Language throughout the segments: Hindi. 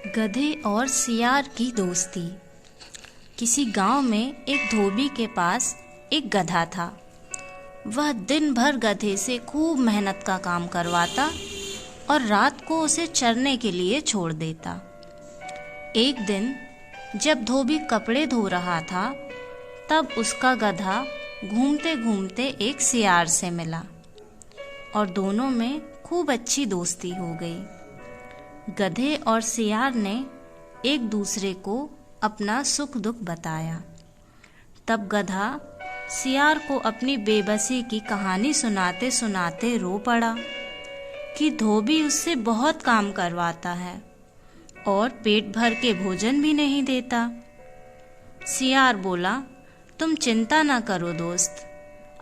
गधे और सियार की दोस्ती। किसी गांव में एक धोबी के पास एक गधा था। वह दिन भर गधे से खूब मेहनत का काम करवाता और रात को उसे चरने के लिए छोड़ देता। एक दिन जब धोबी कपड़े धो रहा था, तब उसका गधा घूमते घूमते एक सियार से मिला और दोनों में खूब अच्छी दोस्ती हो गई। गधे और सियार ने एक दूसरे को अपना सुख दुख बताया। तब गधा सियार को अपनी बेबसी की कहानी सुनाते सुनाते रो पड़ा कि धोबी उससे बहुत काम करवाता है और पेट भर के भोजन भी नहीं देता। सियार बोला, तुम चिंता ना करो दोस्त,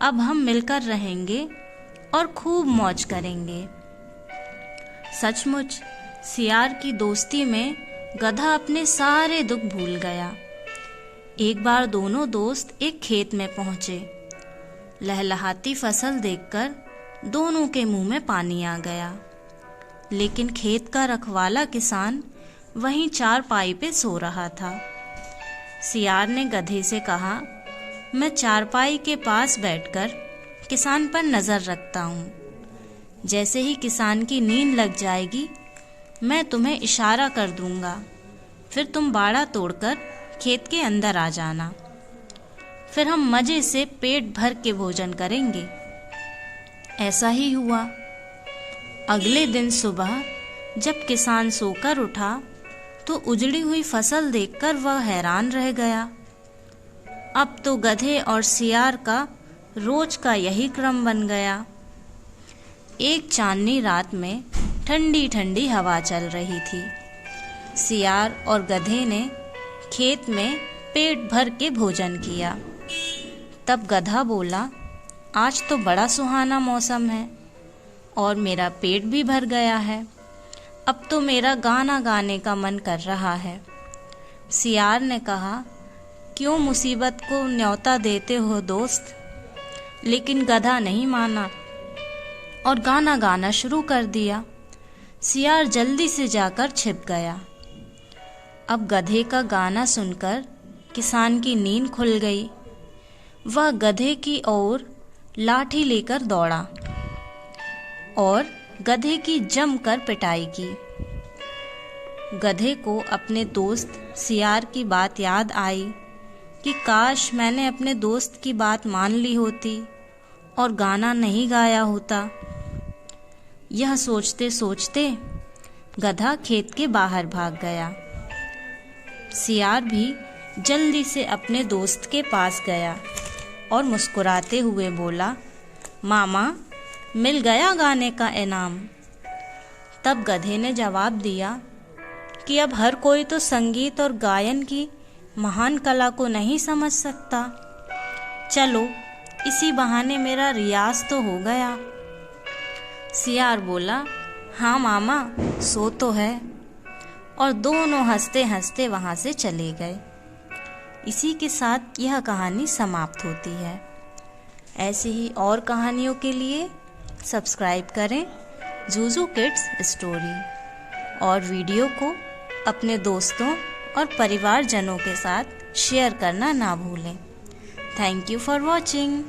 अब हम मिलकर रहेंगे और खूब मौज करेंगे। सचमुच सियार की दोस्ती में गधा अपने सारे दुख भूल गया। एक बार दोनों दोस्त एक खेत में पहुंचे। लहलहाती फसल देखकर दोनों के मुंह में पानी आ गया। लेकिन खेत का रखवाला किसान वहीं चारपाई पे सो रहा था। सियार ने गधे से कहा, मैं चारपाई के पास बैठकर किसान पर नजर रखता हूँ। जैसे ही किसान की नींद लग जाएगी, मैं तुम्हें इशारा कर दूंगा, फिर तुम बाड़ा तोड़कर खेत के अंदर आ जाना। फिर हम मजे से पेट भर के भोजन करेंगे। ऐसा ही हुआ। अगले दिन सुबह जब किसान सोकर उठा, तो उजड़ी हुई फसल देखकर वह हैरान रह गया। अब तो गधे और सियार का रोज का यही क्रम बन गया। एक चांदनी रात में ठंडी ठंडी हवा चल रही थी। सियार और गधे ने खेत में पेट भर के भोजन किया। तब गधा बोला, आज तो बड़ा सुहाना मौसम है और मेरा पेट भी भर गया है। अब तो मेरा गाना गाने का मन कर रहा है। सियार ने कहा, क्यों मुसीबत को न्योता देते हो दोस्त? लेकिन गधा नहीं माना और गाना गाना शुरू कर दिया। सियार जल्दी से जाकर छिप गया। अब गधे का गाना सुनकर किसान की नींद खुल गई। वह गधे की ओर लाठी लेकर दौड़ा और गधे की जमकर पिटाई की। गधे को अपने दोस्त सियार की बात याद आई कि काश मैंने अपने दोस्त की बात मान ली होती और गाना नहीं गाया होता। यह सोचते सोचते गधा खेत के बाहर भाग गया। सियार भी जल्दी से अपने दोस्त के पास गया और मुस्कुराते हुए बोला, मामा, मिल गया गाने का इनाम। तब गधे ने जवाब दिया कि अब हर कोई तो संगीत और गायन की महान कला को नहीं समझ सकता। चलो, इसी बहाने मेरा रियाज तो हो गया। सियार बोला, हाँ मामा, सो तो है। और दोनों हंसते हंसते वहाँ से चले गए। इसी के साथ यह कहानी समाप्त होती है। ऐसे ही और कहानियों के लिए सब्सक्राइब करें जूजू किड्स स्टोरी और वीडियो को अपने दोस्तों और परिवारजनों के साथ शेयर करना ना भूलें। Thank you for watching.